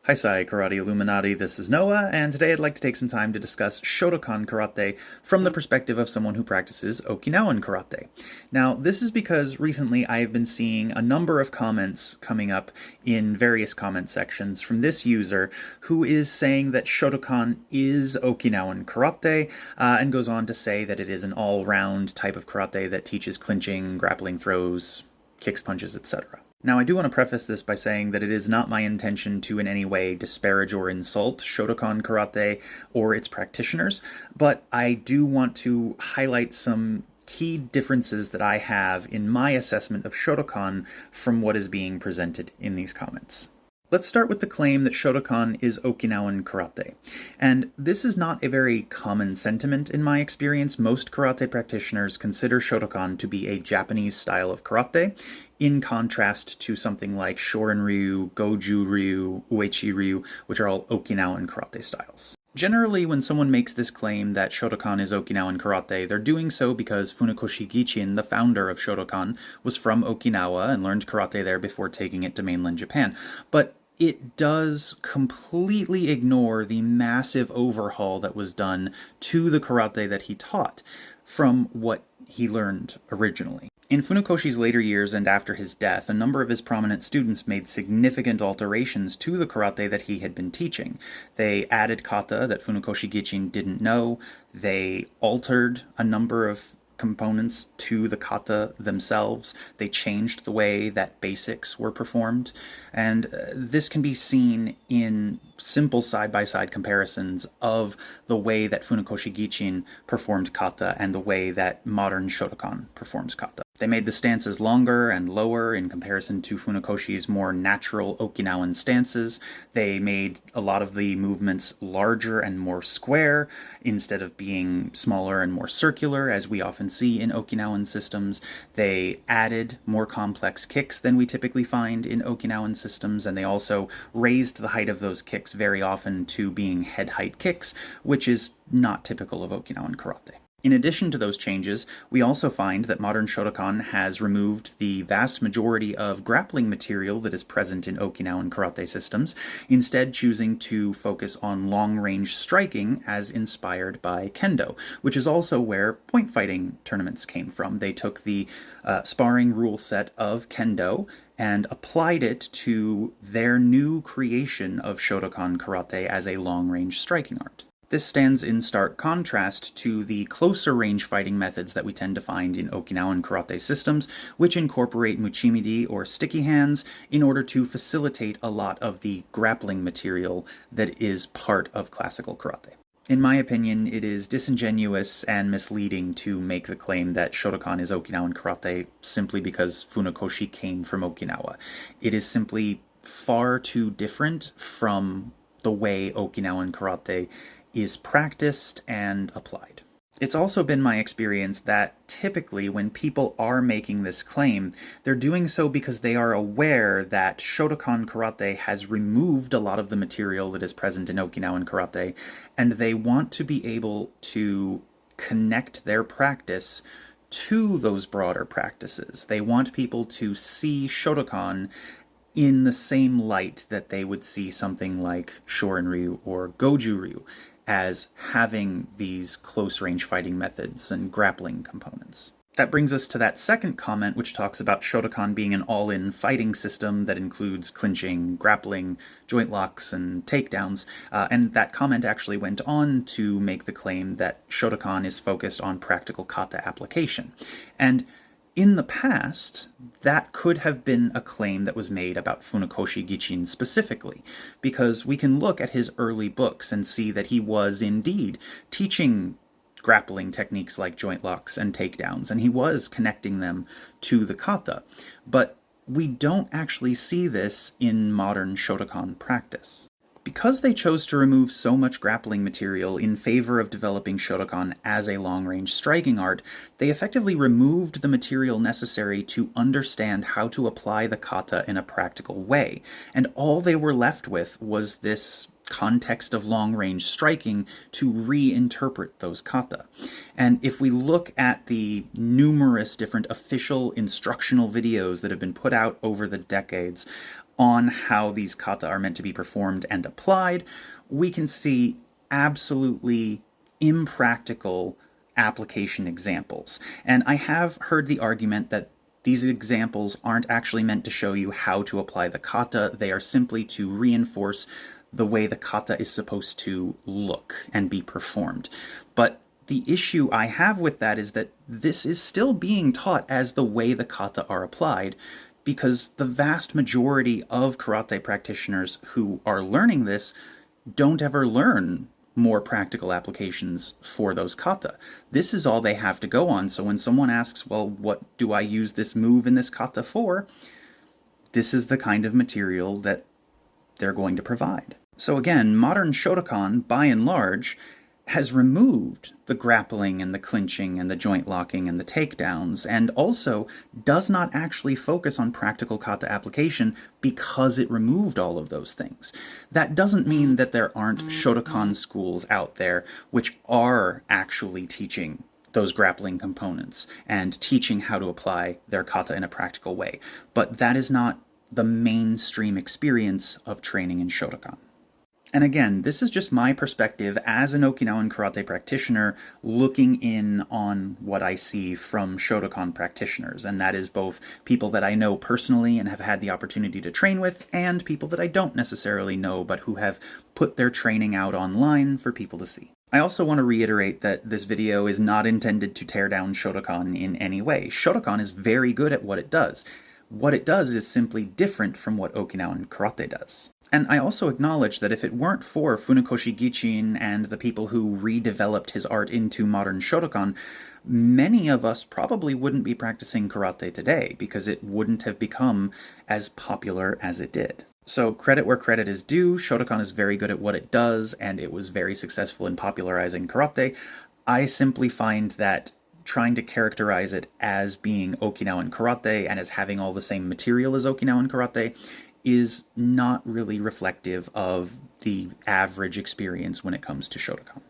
Hi, Sai Karate Illuminati, this is Noah, and today I'd like to take some time to discuss Shotokan Karate from the perspective of someone who practices Okinawan Karate. Now, this is because recently I have been seeing a number of comments coming up in various comment sections from this user who is saying that Shotokan is Okinawan Karate, and goes on to say that it is an all-round type of karate that teaches clinching, grappling throws, kicks, punches, etc. Now, I do want to preface this by saying that it is not my intention to in any way disparage or insult Shotokan Karate or its practitioners, but I do want to highlight some key differences that I have in my assessment of Shotokan from what is being presented in these comments. Let's start with the claim that Shotokan is Okinawan karate. And this is not a very common sentiment in my experience. Most karate practitioners consider Shotokan to be a Japanese style of karate, in contrast to something like Shorin Ryu, Goju Ryu, Uechi Ryu, which are all Okinawan karate styles. Generally, when someone makes this claim that Shotokan is Okinawan karate, they're doing so because Funakoshi Gichin, the founder of Shotokan, was from Okinawa and learned karate there before taking it to mainland Japan. But it does completely ignore the massive overhaul that was done to the karate that he taught from what he learned originally. In Funakoshi's later years and after his death, a number of his prominent students made significant alterations to the karate that he had been teaching. They added kata that Funakoshi Gichin didn't know. They altered a number of components to the kata themselves. They changed the way that basics were performed. And this can be seen in simple side-by-side comparisons of the way that Funakoshi Gichin performed kata and the way that modern Shotokan performs kata. They made the stances longer and lower in comparison to Funakoshi's more natural Okinawan stances. They made a lot of the movements larger and more square instead of being smaller and more circular, as we often see in Okinawan systems. They added more complex kicks than we typically find in Okinawan systems, and they also raised the height of those kicks very often to being head height kicks, which is not typical of Okinawan karate. In addition to those changes, we also find that modern Shotokan has removed the vast majority of grappling material that is present in Okinawan karate systems, instead choosing to focus on long-range striking as inspired by kendo, which is also where point fighting tournaments came from. They took the sparring rule set of kendo and applied it to their new creation of Shotokan karate as a long-range striking art. This stands in stark contrast to the closer range fighting methods that we tend to find in Okinawan karate systems, which incorporate muchimidi or sticky hands in order to facilitate a lot of the grappling material that is part of classical karate. In my opinion, it is disingenuous and misleading to make the claim that Shotokan is Okinawan karate simply because Funakoshi came from Okinawa. It is simply far too different from the way Okinawan karate is practiced and applied. It's also been my experience that typically when people are making this claim, they're doing so because they are aware that Shotokan karate has removed a lot of the material that is present in Okinawan karate, and they want to be able to connect their practice to those broader practices. They want people to see Shotokan in the same light that they would see something like Shorin Ryu or Goju Ryu, as having these close-range fighting methods and grappling components. That brings us to that second comment, which talks about Shotokan being an all-in fighting system that includes clinching, grappling, joint locks, and takedowns, and that comment actually went on to make the claim that Shotokan is focused on practical kata application. And in the past, that could have been a claim that was made about Funakoshi Gichin specifically, because we can look at his early books and see that he was indeed teaching grappling techniques like joint locks and takedowns, and he was connecting them to the kata. But we don't actually see this in modern Shotokan practice. Because they chose to remove so much grappling material in favor of developing Shotokan as a long-range striking art, they effectively removed the material necessary to understand how to apply the kata in a practical way, and all they were left with was this context of long-range striking to reinterpret those kata. And if we look at the numerous different official instructional videos that have been put out over the decades, on how these kata are meant to be performed and applied, we can see absolutely impractical application examples. And I have heard the argument that these examples aren't actually meant to show you how to apply the kata, they are simply to reinforce the way the kata is supposed to look and be performed. But the issue I have with that is that this is still being taught as the way the kata are applied, because the vast majority of karate practitioners who are learning this don't ever learn more practical applications for those kata. This is all they have to go on. So when someone asks, well, what do I use this move in this kata for? This is the kind of material that they're going to provide. So again, modern Shotokan, by and large, has removed the grappling and the clinching and the joint locking and the takedowns, and also does not actually focus on practical kata application because it removed all of those things. That doesn't mean that there aren't Shotokan schools out there which are actually teaching those grappling components and teaching how to apply their kata in a practical way, but that is not the mainstream experience of training in Shotokan. And again, this is just my perspective as an Okinawan karate practitioner looking in on what I see from Shotokan practitioners, and that is both people that I know personally and have had the opportunity to train with, and people that I don't necessarily know but who have put their training out online for people to see. I also want to reiterate that this video is not intended to tear down Shotokan in any way. Shotokan is very good at what it does. What it does is simply different from what Okinawan karate does. And I also acknowledge that if it weren't for Funakoshi Gichin and the people who redeveloped his art into modern Shotokan, many of us probably wouldn't be practicing karate today because it wouldn't have become as popular as it did. So credit where credit is due, Shotokan is very good at what it does, and it was very successful in popularizing karate. I simply find that trying to characterize it as being Okinawan karate and as having all the same material as Okinawan karate is not really reflective of the average experience when it comes to Shotokan.